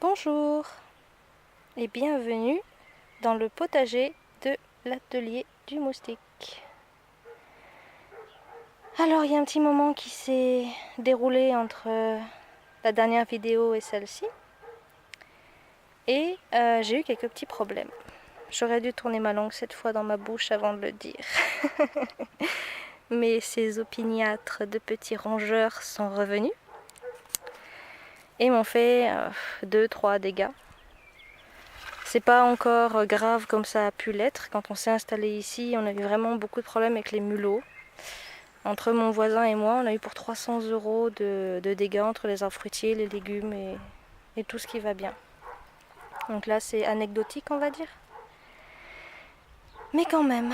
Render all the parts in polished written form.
Bonjour et bienvenue dans le potager de l'atelier du moustique. Alors il y a un petit moment qui s'est déroulé entre la dernière vidéo et celle-ci et j'ai eu quelques petits problèmes. J'aurais dû tourner ma langue cette fois dans ma bouche avant de le dire. Mais ces opiniâtres de petits rongeurs sont revenus et m'ont fait 2-3 dégâts. C'est pas encore grave comme ça a pu l'être. Quand on s'est installé ici, on a eu vraiment beaucoup de problèmes avec les mulots. Entre mon voisin et moi, on a eu pour 300 € de dégâts entre les arbres fruitiers, les légumes et tout ce qui va bien. Donc là, c'est anecdotique, on va dire. Mais quand même,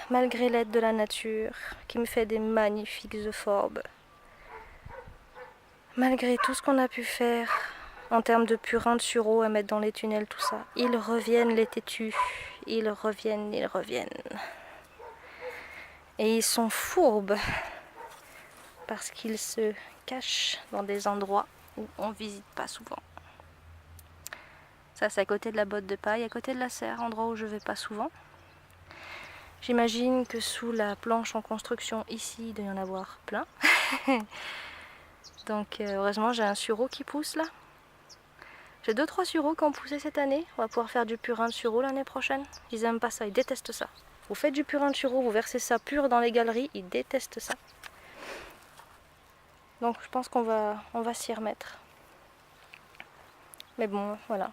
malgré l'aide de la nature, qui me fait des magnifiques euphorbes, malgré tout ce qu'on a pu faire en termes de purin de sureau à mettre dans les tunnels, tout ça, ils reviennent les têtus. Ils reviennent. Et ils sont fourbes parce qu'ils se cachent dans des endroits où on ne visite pas souvent. Ça, c'est à côté de la botte de paille, à côté de la serre, endroit où je ne vais pas souvent. J'imagine que sous la planche en construction ici, il doit y en avoir plein. Donc heureusement, j'ai un sureau qui pousse là. J'ai 2-3 sureaux qui ont poussé cette année. On va pouvoir faire du purin de sureau l'année prochaine. Ils n'aiment pas ça, ils détestent ça. Vous faites du purin de sureau, vous versez ça pur dans les galeries, ils détestent ça. Donc je pense qu'on va s'y remettre. Mais bon, voilà.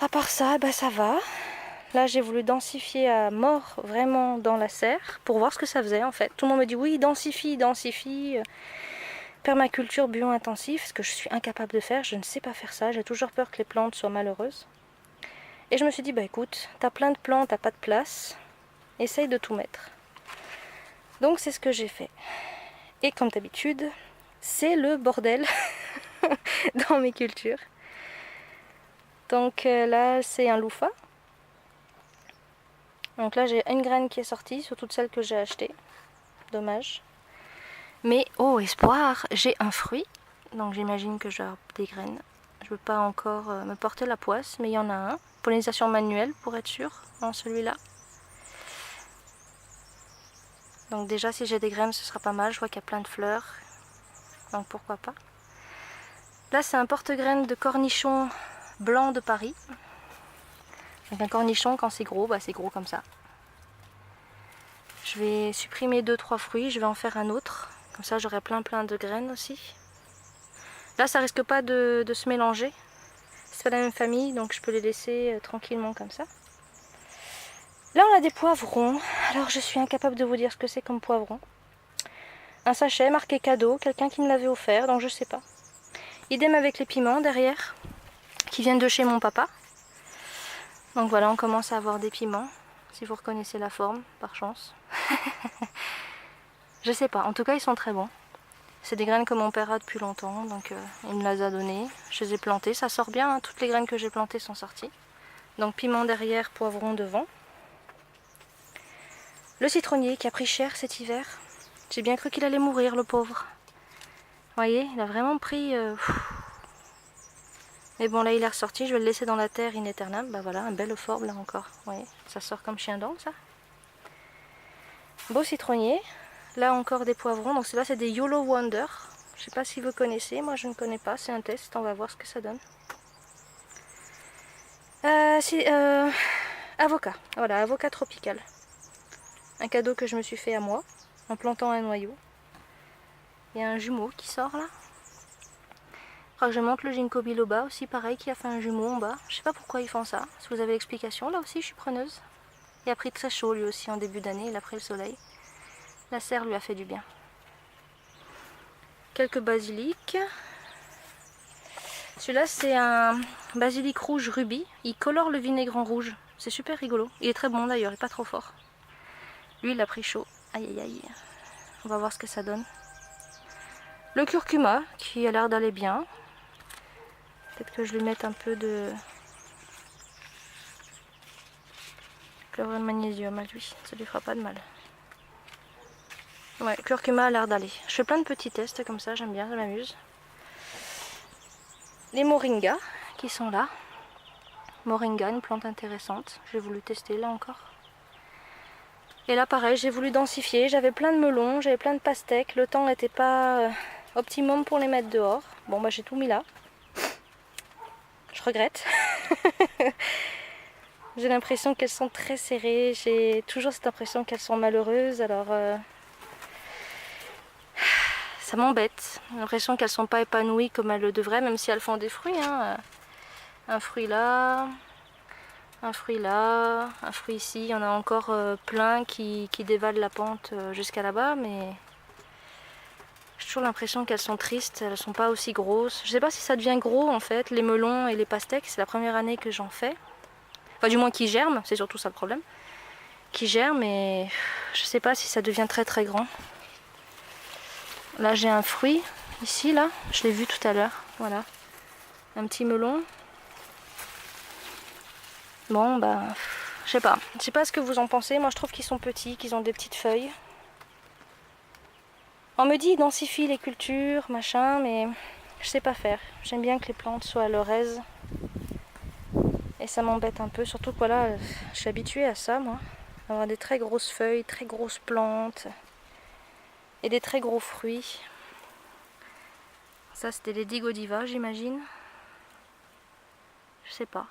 À part ça, ben ça va. Là, j'ai voulu densifier à mort vraiment dans la serre pour voir ce que ça faisait en fait. Tout le monde me dit oui, densifie. Permaculture bio-intensif, ce que je suis incapable de faire. Je ne sais pas faire ça. J'ai toujours peur que les plantes soient malheureuses. Et je me suis dit, bah écoute, t'as plein de plantes, t'as pas de place. Essaye de tout mettre. Donc c'est ce que j'ai fait. Et comme d'habitude, c'est le bordel dans mes cultures. Donc là, c'est un louffa. Donc là, j'ai une graine qui est sortie sur toutes celles que j'ai achetées. Dommage. Mais oh espoir, j'ai un fruit. Donc j'imagine que j'ai des graines. Je ne veux pas encore me porter la poisse, mais il y en a un. Pollinisation manuelle pour être sûr, dans celui-là. Donc déjà, si j'ai des graines, ce sera pas mal. Je vois qu'il y a plein de fleurs. Donc pourquoi pas. Là, c'est un porte-graines de cornichon blanc de Paris. Donc un cornichon, quand c'est gros, bah, c'est gros comme ça. Je vais supprimer 2-3 fruits, je vais en faire un autre. Comme ça, j'aurai plein de graines aussi. Là, ça risque pas de se mélanger. C'est pas la même famille, donc je peux les laisser tranquillement comme ça. Là, on a des poivrons. Alors, je suis incapable de vous dire ce que c'est comme poivron. Un sachet marqué cadeau, quelqu'un qui me l'avait offert, donc je sais pas. Idem avec les piments derrière, qui viennent de chez mon papa. Donc voilà, on commence à avoir des piments, si vous reconnaissez la forme, par chance. Je sais pas, en tout cas, ils sont très bons. C'est des graines que mon père a depuis longtemps, donc il me les a données. Je les ai plantées, ça sort bien, hein, toutes les graines que j'ai plantées sont sorties. Donc piment derrière, poivron devant. Le citronnier qui a pris cher cet hiver. J'ai bien cru qu'il allait mourir, le pauvre. Vous voyez, il a vraiment pris... Mais bon, là il est ressorti, je vais le laisser dans la terre in aeternam. Bah voilà, un bel euphorbes là encore. Vous voyez, ça sort comme chien d'âne ça. Beau citronnier. Là encore des poivrons, donc là c'est des YOLO Wonder. Je sais pas si vous connaissez, moi je ne connais pas, c'est un test, on va voir ce que ça donne. Avocat, voilà, avocat tropical. Un cadeau que je me suis fait à moi, en plantant un noyau. Il y a un jumeau qui sort là. Faudra que je monte le ginkgo biloba aussi, pareil, qui a fait un jumeau en bas. Je sais pas pourquoi ils font ça, si vous avez l'explication, là aussi je suis preneuse. Il a pris très chaud lui aussi en début d'année, il a pris le soleil. La serre lui a fait du bien. Quelques basiliques. Celui-là c'est un basilic rouge rubis. Il colore le vinaigre en rouge. C'est super rigolo. Il est très bon d'ailleurs, il n'est pas trop fort. Lui il a pris chaud. Aïe aïe aïe. On va voir ce que ça donne. Le curcuma qui a l'air d'aller bien. Peut-être que je lui mette un peu de chlorure de magnésium à lui. Ça lui fera pas de mal. Ouais, curcuma a l'air d'aller. Je fais plein de petits tests comme ça, j'aime bien, ça m'amuse. les moringas qui sont là. Moringa, une plante intéressante. J'ai voulu tester là encore. Et là pareil, j'ai voulu densifier. J'avais plein de melons, j'avais plein de pastèques. Le temps n'était pas optimum pour les mettre dehors. Bon bah j'ai tout mis là. Je regrette. J'ai l'impression qu'elles sont très serrées. J'ai toujours cette impression qu'elles sont malheureuses. Alors ça m'embête. J'ai l'impression qu'elles ne sont pas épanouies comme elles le devraient, même si elles font des fruits. Hein. Un fruit là, un fruit là, un fruit ici. Il y en a encore plein qui dévalent la pente jusqu'à là-bas, mais j'ai toujours l'impression qu'elles sont tristes. Elles ne sont pas aussi grosses. Je ne sais pas si ça devient gros en fait, les melons et les pastèques. C'est la première année que j'en fais. Enfin du moins qui germent, c'est surtout ça le problème. Qui germent et je sais pas si ça devient très très grand. Là j'ai un fruit, ici là, je l'ai vu tout à l'heure, voilà. Un petit melon. Bon bah, je sais pas ce que vous en pensez, moi je trouve qu'ils sont petits, qu'ils ont des petites feuilles. On me dit densifie les cultures, machin, mais je sais pas faire. J'aime bien que les plantes soient à leur aise. Et ça m'embête un peu, surtout que voilà, je suis habituée à ça moi. Avoir des très grosses feuilles, très grosses plantes. Et des très gros fruits. Ça c'était les Digodiva j'imagine. Je sais pas.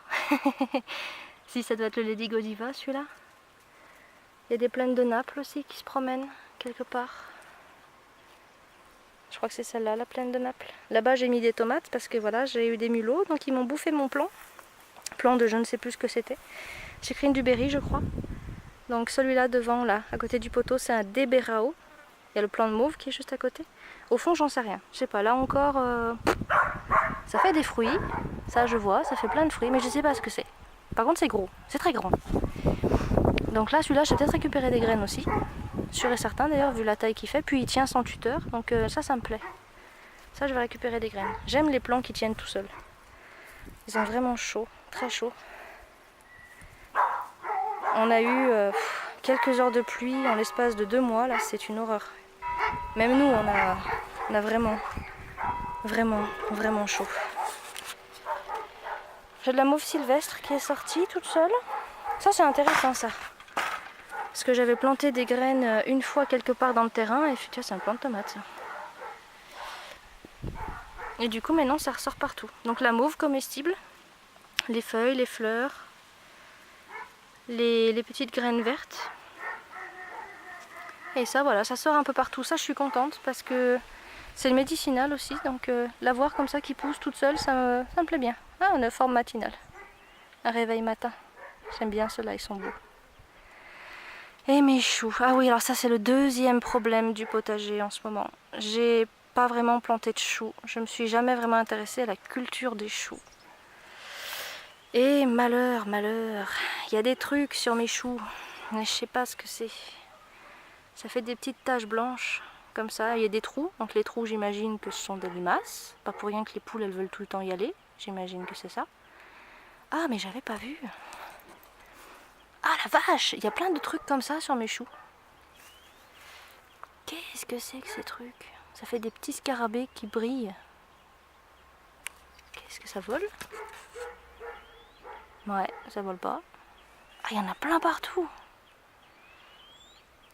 Si ça doit être le Lady Godiva celui-là. Il y a des plaines de Naples aussi qui se promènent quelque part. Je crois que c'est celle-là, la plaine de Naples. Là-bas j'ai mis des tomates parce que voilà, j'ai eu des mulots, donc ils m'ont bouffé mon plan. Plan de je ne sais plus ce que c'était. J'ai pris une du berry je crois. Donc celui-là devant, là, à côté du poteau, c'est un Deberao. Il y a le plant de mauve qui est juste à côté. Au fond j'en sais rien. Je sais pas, là encore, ça fait des fruits. Ça je vois, ça fait plein de fruits, mais je sais pas ce que c'est. Par contre c'est gros, c'est très grand. Donc là celui-là, j'ai peut-être récupéré des graines aussi. Sûr et certain d'ailleurs, vu la taille qu'il fait. Puis il tient sans tuteur, donc ça me plaît. Ça je vais récupérer des graines. J'aime les plants qui tiennent tout seuls. Ils ont vraiment chaud, très chaud. On a eu quelques heures de pluie en l'espace de 2 mois, là c'est une horreur. Même nous on a vraiment chaud. J'ai de la mauve sylvestre qui est sortie toute seule. Ça c'est intéressant ça. Parce que j'avais planté des graines une fois quelque part dans le terrain et tu vois c'est un plant de tomate ça. Et du coup maintenant ça ressort partout. Donc la mauve comestible, les feuilles, les fleurs, les petites graines vertes. Et ça voilà, ça sort un peu partout. Ça je suis contente parce que c'est le médicinal aussi. Donc la voir comme ça qui pousse toute seule, ça me plaît bien. Ah, une forme matinale. Un réveil matin. J'aime bien ceux-là, ils sont beaux. Et mes choux. Ah oui, alors ça c'est le deuxième problème du potager en ce moment. J'ai pas vraiment planté de choux. Je me suis jamais vraiment intéressée à la culture des choux. Et malheur, il y a des trucs sur mes choux, mais je sais pas ce que c'est. Ça fait des petites taches blanches, comme ça. Il y a des trous, donc les trous j'imagine que ce sont des limaces. Pas pour rien que les poules elles veulent tout le temps y aller. J'imagine que c'est ça. Ah mais j'avais pas vu. Ah la vache, il y a plein de trucs comme ça sur mes choux. Qu'est-ce que c'est que ces trucs? Ça fait des petits scarabées qui brillent. Qu'est-ce que ça vole? Ouais, ça vole pas. Ah, il y en a plein partout.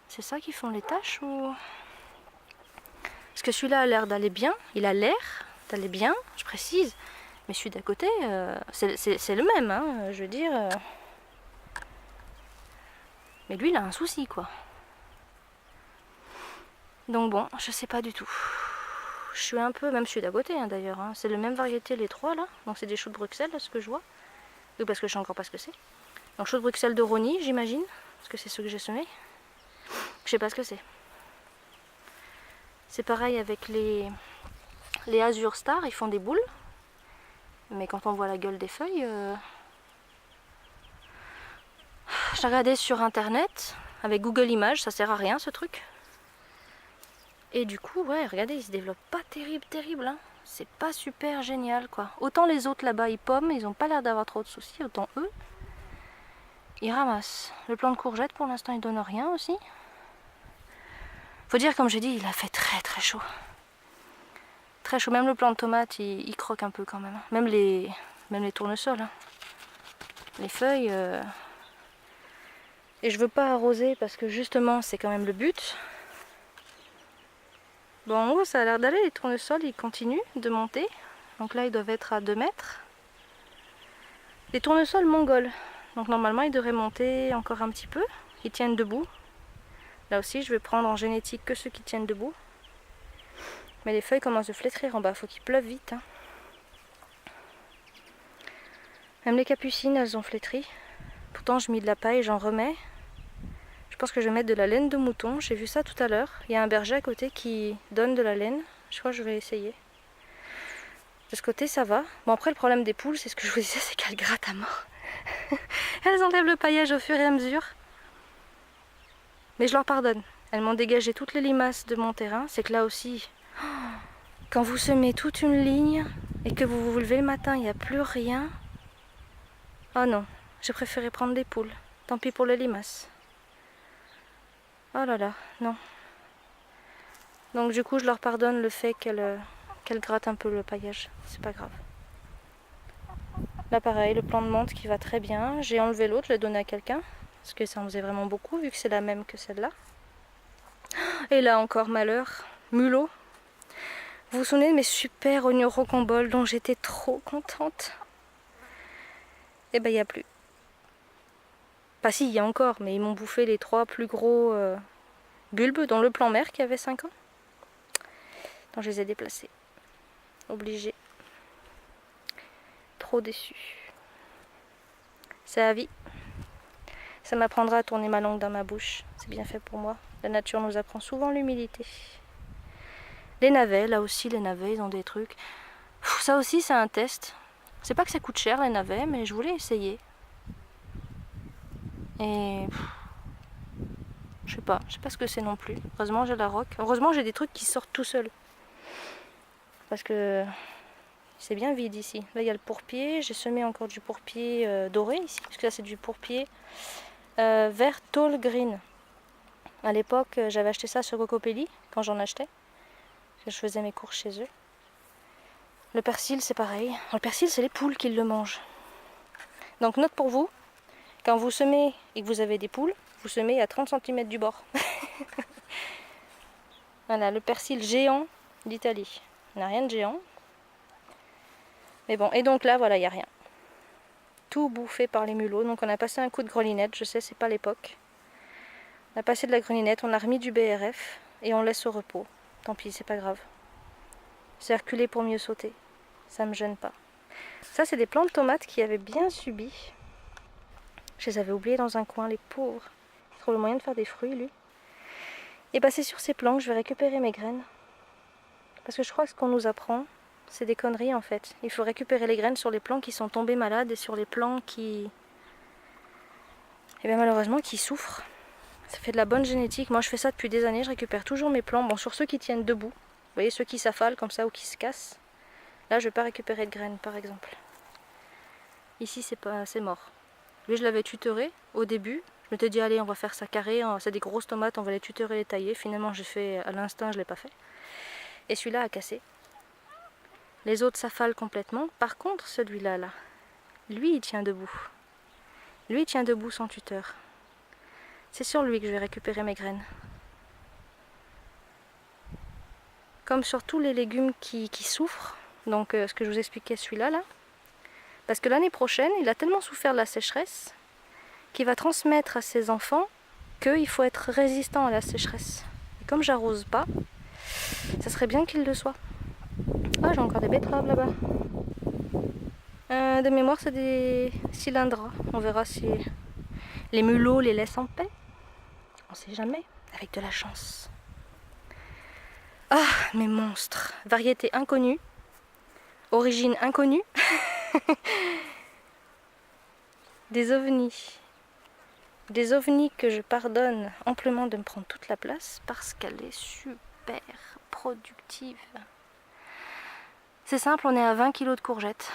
C'est ça qui font les taches ou... Parce que celui-là a l'air d'aller bien. Il a l'air d'aller bien, je précise. Mais celui d'à côté, c'est le même, hein, je veux dire. Mais lui, il a un souci, quoi. Donc bon, je sais pas du tout. Je suis un peu, même celui d'à côté, hein, d'ailleurs. Hein. C'est le même variété, les trois, là. Donc c'est des choux de Bruxelles, là, ce que je vois. Ou parce que je sais encore pas ce que c'est. Donc choux de Bruxelles de Rosny, j'imagine. Parce que c'est ceux que j'ai semés. Je sais pas ce que c'est. C'est pareil avec les Azure Star, ils font des boules. Mais quand on voit la gueule des feuilles... J'ai regardé sur internet, avec Google Images, ça sert à rien ce truc. Et du coup, ouais, regardez, ils se développent pas terrible, hein. C'est pas super génial, quoi. Autant les autres là-bas, ils pomment, ils ont pas l'air d'avoir trop de soucis, autant eux, ils ramassent. Le plant de courgette, pour l'instant, il donne rien aussi. Faut dire, comme j'ai dit, il a fait très chaud. Très chaud, même le plant de tomate il croque un peu quand même. Même les tournesols. Hein. Les feuilles. Et je veux pas arroser parce que justement c'est quand même le but. Bon en haut ça a l'air d'aller, les tournesols ils continuent de monter. Donc là ils doivent être à 2 mètres. Les tournesols mongols. Donc normalement ils devraient monter encore un petit peu. Ils tiennent debout. Là aussi je vais prendre en génétique que ceux qui tiennent debout. Mais les feuilles commencent à flétrir en bas, faut qu'il pleuve vite. Hein. Même les capucines, elles ont flétri. Pourtant, je mets de la paille, j'en remets. Je pense que je vais mettre de la laine de mouton. J'ai vu ça tout à l'heure. Il y a un berger à côté qui donne de la laine. Je crois que je vais essayer. De ce côté, ça va. Bon, après, le problème des poules, c'est ce que je vous disais, c'est qu'elles grattent à mort. Elles enlèvent le paillage au fur et à mesure. Mais je leur pardonne. Elles m'ont dégagé toutes les limaces de mon terrain. C'est que là aussi... Quand vous semez toute une ligne et que vous vous levez le matin, il n'y a plus rien. Oh non, j'ai préféré prendre des poules. Tant pis pour les limaces. Oh là là, non. Donc du coup, je leur pardonne le fait qu'elles grattent un peu le paillage. C'est pas grave. Là pareil, le plant de menthe qui va très bien. J'ai enlevé l'autre, je l'ai donné à quelqu'un. Parce que ça en faisait vraiment beaucoup, vu que c'est la même que celle-là. Et là encore, malheur. Mulot. Vous vous souvenez de mes super oignons rocambole dont j'étais trop contente? Eh ben il n'y a plus. Enfin si, il y a encore, mais ils m'ont bouffé les 3 plus gros bulbes, dont le plan mère qui avait 5 ans. Donc je les ai déplacés. Obligé. Trop déçu. C'est la vie. Ça m'apprendra à tourner ma langue dans ma bouche. C'est bien fait pour moi. La nature nous apprend souvent l'humilité. Les navets, là aussi les navets, ils ont des trucs. Ça aussi c'est un test. C'est pas que ça coûte cher les navets, mais je voulais essayer. Et je sais pas ce que c'est non plus. Heureusement j'ai la roque. Heureusement j'ai des trucs qui sortent tout seuls. Parce que c'est bien vide ici. Là il y a le pourpier. J'ai semé encore du pourpier doré ici. Parce que là c'est du pourpier vert tall green. À l'époque j'avais acheté ça sur Cocopelli quand j'en achetais. Je faisais mes courses chez eux. Le persil c'est pareil. Le persil c'est les poules qui le mangent. Donc note pour vous, quand vous semez et que vous avez des poules, vous semez à 30 cm du bord. Voilà, le persil géant d'Italie. Il n'y a rien de géant. Mais bon, et donc là, voilà, il n'y a rien. Tout bouffé par les mulots. Donc on a passé un coup de grelinette, je sais, c'est pas l'époque. On a passé de la grelinette, on a remis du BRF et on laisse au repos. Tant pis, c'est pas grave. C'est reculé pour mieux sauter. Ça me gêne pas. Ça, c'est des plants de tomates qui avaient bien subi. Je les avais oubliés dans un coin, les pauvres. Il trouve le moyen de faire des fruits, lui. Et bah, c'est sur ces plants que je vais récupérer mes graines. Parce que je crois que ce qu'on nous apprend, c'est des conneries en fait. Il faut récupérer les graines sur les plants qui sont tombés malades et sur les plants qui... Et bien malheureusement, qui souffrent. Ça fait de la bonne génétique. Moi, je fais ça depuis des années. Je récupère toujours mes plants. Bon, sur ceux qui tiennent debout. Vous voyez, ceux qui s'affalent comme ça ou qui se cassent. Là, je ne vais pas récupérer de graines, par exemple. Ici, c'est mort. Lui, je l'avais tutoré au début. Je m'étais dit, allez, on va faire ça carré. C'est des grosses tomates, on va les tutorer, les tailler. Finalement, j'ai fait à l'instinct, je ne l'ai pas fait. Et celui-là a cassé. Les autres s'affalent complètement. Par contre, celui-là, là, lui, il tient debout. Lui, il tient debout son tuteur. C'est sur lui que je vais récupérer mes graines. Comme sur tous les légumes qui souffrent. Donc, ce que je vous expliquais, celui-là, là. Parce que l'année prochaine, il a tellement souffert de la sécheresse qu'il va transmettre à ses enfants qu'il faut être résistant à la sécheresse. Et comme j'arrose pas, ça serait bien qu'il le soit. Ah, j'ai encore des betteraves là-bas. De mémoire, c'est des cylindres. On verra si les mulots les laissent en paix. On sait jamais, avec de la chance. Ah, mes monstres. Variété inconnue. Origine inconnue. Des ovnis. Des ovnis que je pardonne amplement de me prendre toute la place parce qu'elle est super productive. C'est simple, on est à 20 kg de courgettes.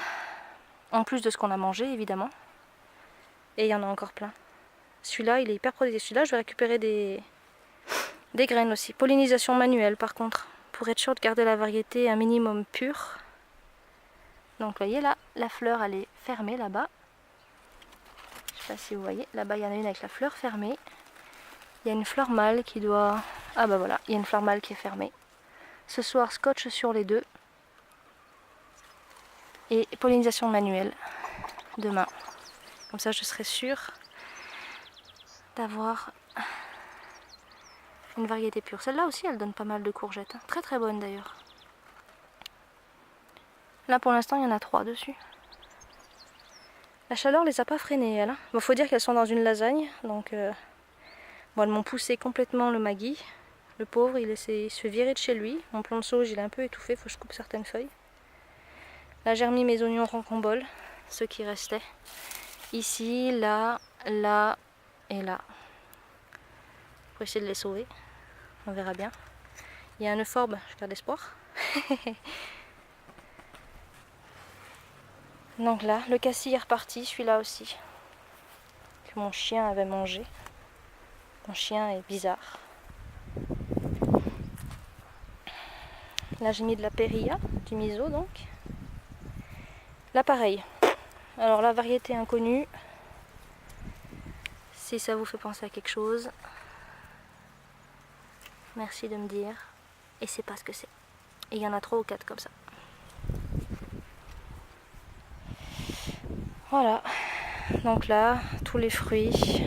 En plus de ce qu'on a mangé, évidemment. Et il y en a encore plein. Celui-là, il est hyper productif. Celui-là, je vais récupérer des graines aussi. Pollinisation manuelle, par contre. pour être sûr de garder la variété un minimum pure. Donc vous voyez là, la fleur elle est fermée là-bas. Je ne sais pas si vous voyez, là-bas il y en a une avec la fleur fermée. Il y a une fleur mâle qui doit... Ah bah voilà, il y a une fleur mâle qui est fermée. Ce soir, scotch sur les deux. Et pollinisation manuelle demain. Comme ça je serai sûre d'avoir une variété pure. Celle-là aussi elle donne pas mal de courgettes. Très très bonne d'ailleurs. Là pour l'instant il y en a 3 dessus. La chaleur les a pas freinées elle. Bon, faut dire qu'elles sont dans une lasagne. Donc bon, elles m'ont poussé complètement le magui. Le pauvre il se fait virer de chez lui. Mon plant de sauge il est un peu étouffé, faut que je coupe certaines feuilles. Là j'ai remis mes oignons rocambole, ceux qui restaient. Ici, là, là et là. Pour essayer de les sauver. On verra bien. Il y a un euphorbes, je garde espoir. Donc là, le cassis est reparti, celui-là aussi. Que mon chien avait mangé. Mon chien est bizarre. Là j'ai mis de la périlla, du miso donc. Là pareil. Alors la variété inconnue. Si ça vous fait penser à quelque chose, merci de me dire. Et c'est pas ce que c'est. Et il y en a 3 ou 4 comme ça. Voilà. Donc là, tous les fruits.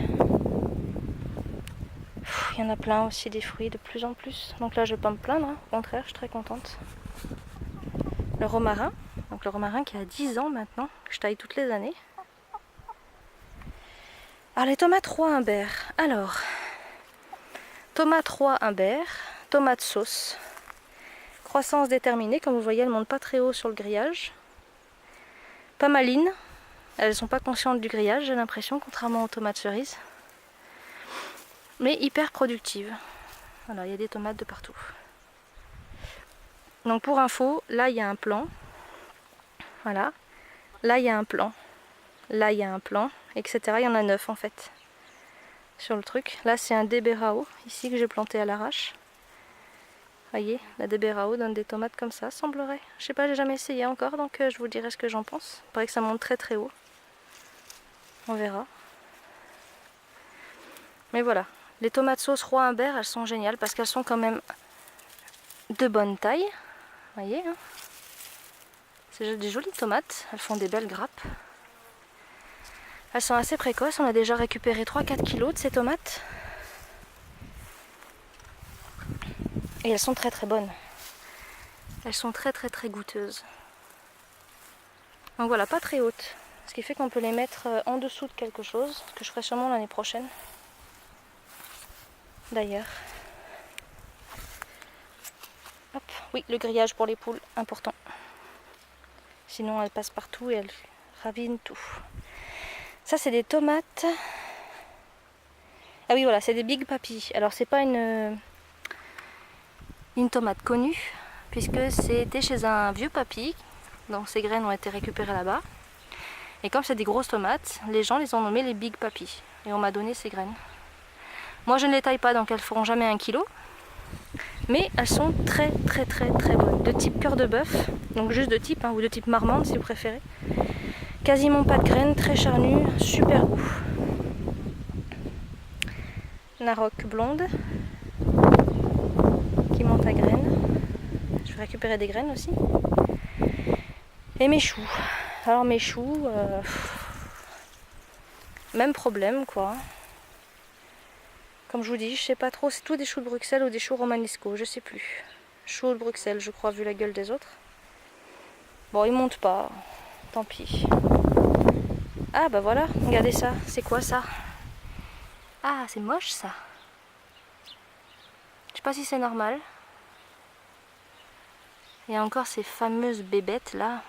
Il y en a plein aussi des fruits de plus en plus. Donc là je vais pas me plaindre, hein. Au contraire, je suis très contente. Le romarin. Donc le romarin qui a 10 ans maintenant, que je taille toutes les années. Alors les tomates roi Humbert. Alors, tomates roi Humbert, tomates sauce. Croissance déterminée, comme vous voyez, elles ne montent pas très haut sur le grillage. Pas malines, elles ne sont pas conscientes du grillage, j'ai l'impression, contrairement aux tomates cerises. Mais hyper productives. Voilà, il y a des tomates de partout. Donc pour info, là il y a un plan. Voilà. Là il y a un plan. Là il y a un plan, etc. Il y en a 9 en fait. Sur le truc. Là c'est un Deberao, ici que j'ai planté à l'arrache. Voyez, la Deberao donne des tomates comme ça, semblerait. Je sais pas, j'ai jamais essayé encore, donc je vous dirai ce que j'en pense. Il paraît que ça monte très très haut. On verra. Mais voilà, les tomates sauce roi Humbert, elles sont géniales parce qu'elles sont quand même de bonne taille. Voyez, hein, c'est des jolies tomates, elles font des belles grappes. Elles sont assez précoces, on a déjà récupéré 3-4 kilos de ces tomates. Et elles sont très très bonnes. Elles sont très très très goûteuses. Donc voilà, pas très hautes. Ce qui fait qu'on peut les mettre en dessous de quelque chose, que je ferai sûrement l'année prochaine. D'ailleurs. Hop, oui, le grillage pour les poules, important. Sinon elles passent partout et elles ravinent tout. Ça c'est des tomates. Ah oui voilà, c'est des Big Papi. Alors c'est pas une tomate connue, puisque c'était chez un vieux papy, donc ces graines ont été récupérées là-bas. Et comme c'est des grosses tomates, les gens les ont nommées les Big Papi. Et on m'a donné ces graines. Moi je ne les taille pas, donc elles feront jamais 1 kilo. Mais elles sont très très très très bonnes. De type cœur de bœuf, donc juste de type, hein, ou de type marmande si vous préférez. Quasiment pas de graines, très charnues, super goût. Narok blonde, qui monte à graines. Je vais récupérer des graines aussi. Et mes choux. Alors mes choux, même problème quoi. Comme je vous dis, je sais pas trop, c'est tout des choux de Bruxelles ou des choux romanesco, je sais plus. Choux de Bruxelles, je crois, vu la gueule des autres. Bon, ils montent pas, tant pis. Ah bah voilà, regardez ça, c'est quoi ça? Ah, c'est moche ça. Je sais pas si c'est normal. Il y a encore ces fameuses bébêtes là.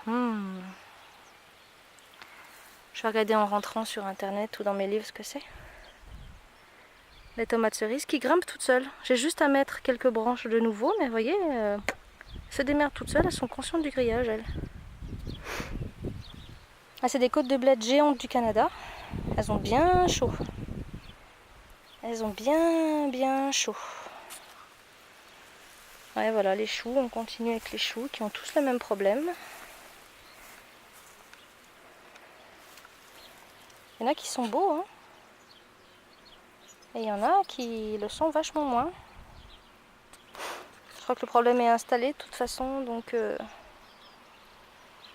Je vais regarder en rentrant sur internet ou dans mes livres ce que c'est. Les tomates cerises qui grimpent toutes seules. J'ai juste à mettre quelques branches de nouveau, mais vous voyez, elles se démerdent toutes seules, elles sont conscientes du grillage, elles. Ah, c'est des côtes de bled géantes du Canada. Elles ont bien chaud. Elles ont bien chaud. Ouais, voilà, les choux, on continue avec les choux qui ont tous le même problème. Il y en a qui sont beaux, hein. Et il y en a qui le sont vachement moins. Je crois que le problème est installé de toute façon, donc je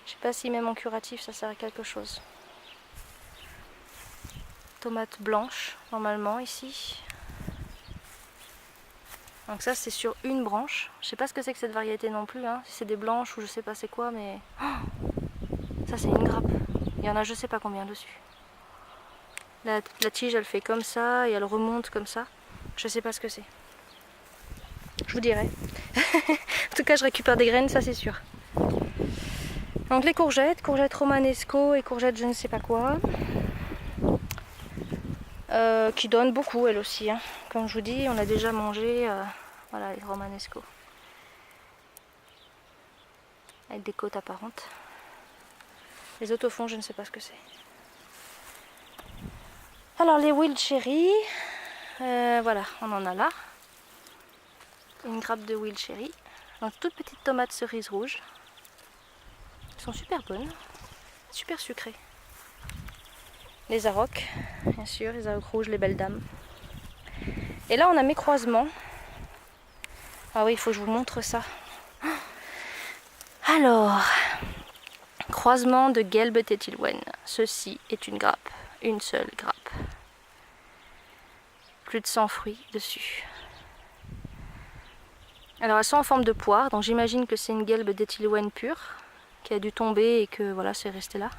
sais pas si même en curatif ça sert à quelque chose. Tomates blanches, normalement, ici. Donc ça, c'est sur une branche. Je sais pas ce que c'est que cette variété non plus, hein. Si c'est des blanches ou je sais pas c'est quoi, mais... Oh, ça, c'est une grappe. Il y en a je sais pas combien dessus. La tige, elle fait comme ça et elle remonte comme ça. Je sais pas ce que c'est. Je vous dirai. En tout cas, je récupère des graines, ça c'est sûr. Donc les courgettes romanesco et courgettes je ne sais pas quoi. Qui donnent beaucoup elles aussi, hein. Comme je vous dis, on a déjà mangé voilà, les romanesco. Avec des côtes apparentes. Les autres au fond, je ne sais pas ce que c'est. Alors les wild cherry, voilà, on en a là. Une grappe de wild cherry. Donc toutes petites tomates cerises rouges. Elles sont super bonnes, super sucrées. Les arocs, bien sûr, les arocs rouges, les belles dames. Et là on a mes croisements. Ah oui, il faut que je vous montre ça. Alors, croisement de Gelbe Tetilwen. Ceci est une grappe, une seule grappe. Plus de 100 fruits dessus. Alors elles sont en forme de poire, donc j'imagine que c'est une Gelbe Tetilwen pure qui a dû tomber et que voilà, c'est resté là.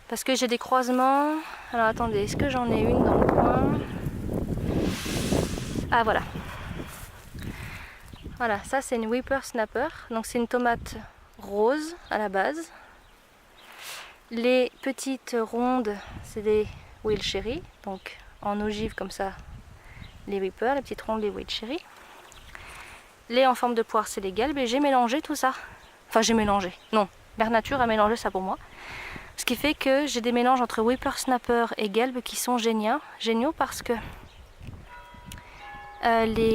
Parce que j'ai des croisements. Alors attendez, est-ce que j'en ai une dans le coin? Ah voilà. Voilà, ça c'est une whippersnapper. Donc c'est une tomate rose à la base. Les petites rondes, c'est des wild cherry. Donc en ogive comme ça, les whippers, les petites rondes, les wild cherry. Les en forme de poire, c'est les gelbes. Et j'ai mélangé tout ça. Enfin j'ai mélangé. Non, Mère Nature a mélangé ça pour moi. Ce qui fait que j'ai des mélanges entre whippersnapper et gelbes qui sont géniaux parce que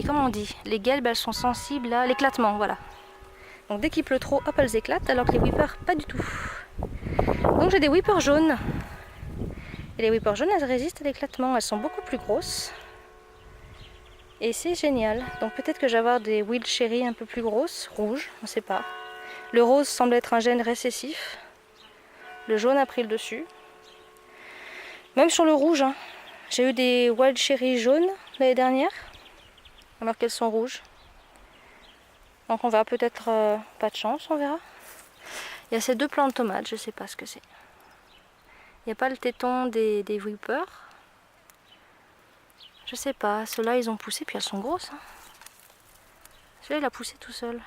comment on dit, les gelbes elles sont sensibles à l'éclatement, voilà. Donc dès qu'il pleut trop, hop, elles éclatent, alors que les whippers pas du tout. Donc j'ai des whippers jaunes. Et les whippers jaunes elles résistent à l'éclatement, elles sont beaucoup plus grosses. Et c'est génial. Donc peut-être que je vais avoir des wild cherry un peu plus grosses, rouges, on ne sait pas. Le rose semble être un gène récessif. Le jaune a pris le dessus. Même sur le rouge, hein. J'ai eu des wild cherry jaunes l'année dernière, alors qu'elles sont rouges. Donc on verra peut-être pas de chance, on verra. Il y a ces deux plants de tomates, je ne sais pas ce que c'est. Il n'y a pas le téton des whippers. Je sais pas, ceux-là ils ont poussé puis elles sont grosses. Hein. Celui-là il a poussé tout seul.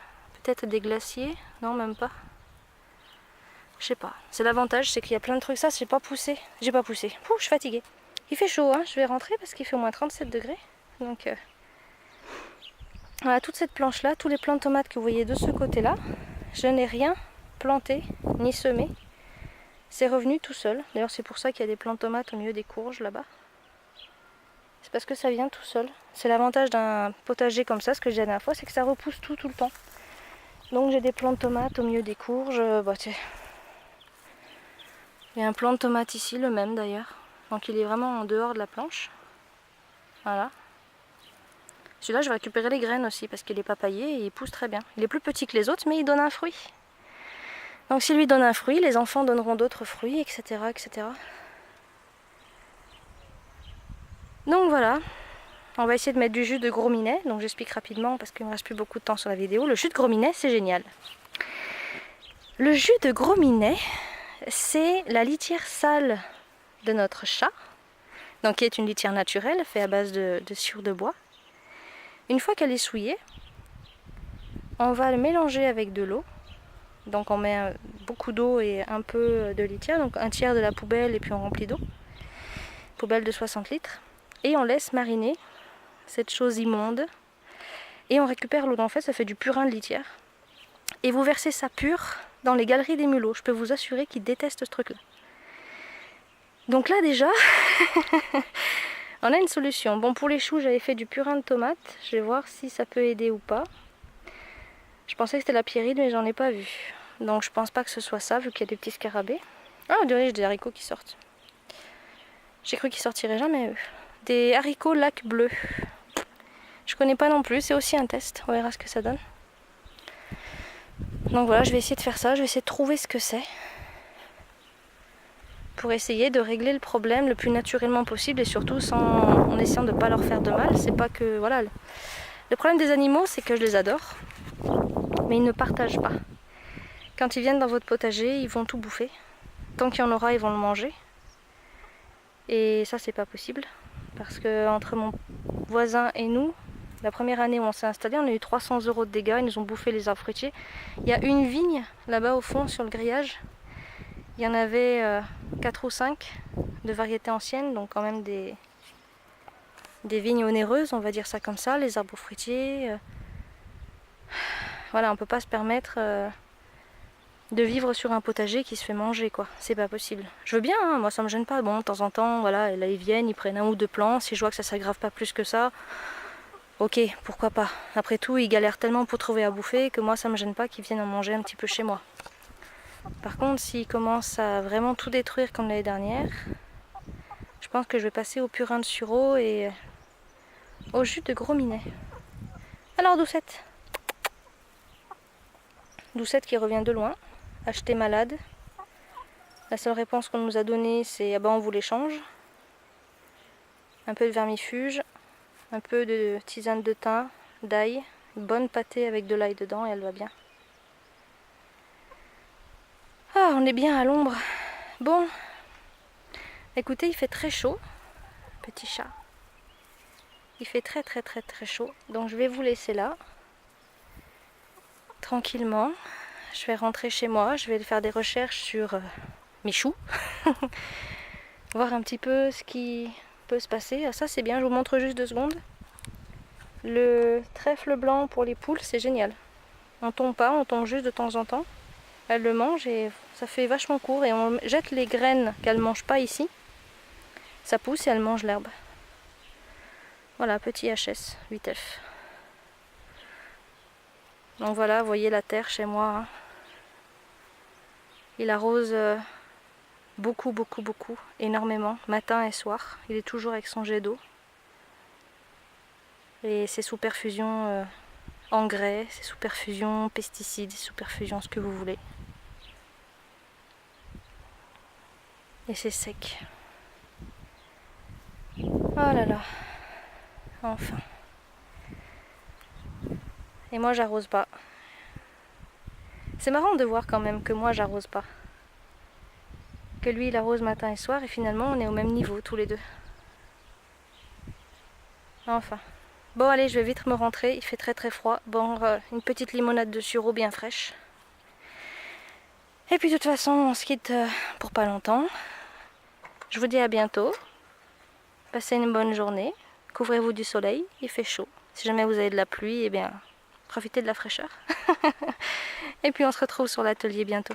Peut-être des glaciers, non même pas. Je sais pas. C'est l'avantage, c'est qu'il y a plein de trucs. Ça, j'ai pas poussé. J'ai pas poussé. Ouh, je suis fatiguée. Il fait chaud, hein. Je vais rentrer parce qu'il fait au moins 37 degrés. Donc, voilà, toute cette planche-là, tous les plants de tomates que vous voyez de ce côté-là, je n'ai rien planté ni semé. C'est revenu tout seul. D'ailleurs, c'est pour ça qu'il y a des plants de tomates au milieu des courges là-bas. C'est parce que ça vient tout seul. C'est l'avantage d'un potager comme ça, ce que j'ai dit la dernière fois, c'est que ça repousse tout le temps. Donc, j'ai des plants de tomates au milieu des courges. Bah, il y a un plant de tomate ici, le même d'ailleurs. Donc il est vraiment en dehors de la planche. Voilà. Celui-là, je vais récupérer les graines aussi parce qu'il est papayer et il pousse très bien. Il est plus petit que les autres, mais il donne un fruit. Donc s'il lui donne un fruit, les enfants donneront d'autres fruits, etc., etc. Donc voilà. On va essayer de mettre du jus de gros minet. Donc j'explique rapidement parce qu'il ne me reste plus beaucoup de temps sur la vidéo. Le jus de gros minet, c'est génial. Le jus de gros minet, c'est la litière sale de notre chat, donc qui est une litière naturelle faite à base de sciure de bois. Une fois qu'elle est souillée, on va le mélanger avec de l'eau. Donc on met beaucoup d'eau et un peu de litière, donc un tiers de la poubelle et puis on remplit d'eau. Poubelle de 60 litres. Et on laisse mariner cette chose immonde. Et on récupère l'eau. En fait, ça fait du purin de litière. Et vous versez ça pur dans les galeries des mulots. Je peux vous assurer qu'ils détestent ce truc-là. Donc là déjà, On a une solution. Bon, pour les choux, j'avais fait du purin de tomate. Je vais voir si ça peut aider ou pas. Je pensais que c'était la pyrrhide, mais j'en ai pas vu. Donc je pense pas que ce soit ça, vu qu'il y a des petits scarabées. Ah, on dirait que j'ai des haricots qui sortent. J'ai cru qu'ils sortiraient jamais, eux. Des haricots lac bleu. Je connais pas non plus, c'est aussi un test. On verra ce que ça donne. Donc voilà, je vais essayer de faire ça. Je vais essayer de trouver ce que c'est. Pour essayer de régler le problème le plus naturellement possible et surtout en essayant de ne pas leur faire de mal. C'est pas que... Voilà. Le problème des animaux, c'est que je les adore. Mais ils ne partagent pas. Quand ils viennent dans votre potager, ils vont tout bouffer. Tant qu'il y en aura, ils vont le manger. Et ça, c'est pas possible. Parce que entre mon voisin et nous, la première année où on s'est installé, on a eu 300 € de dégâts. Ils nous ont bouffé les arbres fruitiers. Il y a une vigne là-bas au fond sur le grillage. Il y en avait 4 ou 5 de variétés anciennes, donc quand même des vignes onéreuses, on va dire ça comme ça, les arbres fruitiers. Voilà, on peut pas se permettre de vivre sur un potager qui se fait manger, quoi. C'est pas possible. Je veux bien, hein, moi ça me gêne pas. Bon, de temps en temps, voilà, là ils viennent, ils prennent un ou deux plants. Si je vois que ça s'aggrave pas plus que ça, ok, pourquoi pas. Après tout, ils galèrent tellement pour trouver à bouffer que moi ça me gêne pas qu'ils viennent en manger un petit peu chez moi. Par contre, s'ils commencent à vraiment tout détruire comme l'année dernière, je pense que je vais passer au purin de sureau et au jus de gros minet. Alors Doucette. Doucette qui revient de loin, achetée malade. La seule réponse qu'on nous a donnée, c'est ah ben on vous l'échange. Un peu de vermifuge, un peu de tisane de thym, d'ail, une bonne pâtée avec de l'ail dedans et elle va bien. Ah, on est bien à l'ombre. Bon, écoutez, il fait très chaud, petit chat. Il fait très chaud, donc je vais vous laisser là, tranquillement. Je vais rentrer chez moi, je vais faire des recherches sur mes choux, voir un petit peu ce qui peut se passer. Ah, ça c'est bien, je vous montre juste 2 secondes. Le trèfle blanc pour les poules, c'est génial. On tombe pas, on tombe juste de temps en temps. Elles le mangent et ça fait vachement court et on jette les graines qu'elles ne mangent pas ici. Ça pousse et elles mangent l'herbe. Voilà, petit HS 8F. Donc voilà, vous voyez la terre chez moi. Hein. Il arrose beaucoup, énormément, matin et soir. Il est toujours avec son jet d'eau. Et c'est sous perfusion engrais, c'est sous perfusion pesticides, sous perfusion ce que vous voulez. Et c'est sec. Oh là là. Enfin. Et moi j'arrose pas. C'est marrant de voir quand même que moi j'arrose pas. Que lui il arrose matin et soir et finalement on est au même niveau tous les deux. Enfin. Bon allez, je vais vite me rentrer, il fait très froid. Bon, une petite limonade de sureau bien fraîche. Et puis de toute façon on se quitte pour pas longtemps. Je vous dis à bientôt. Passez une bonne journée. Couvrez-vous du soleil, il fait chaud. Si jamais vous avez de la pluie, eh bien, profitez de la fraîcheur. Et puis on se retrouve sur l'atelier bientôt.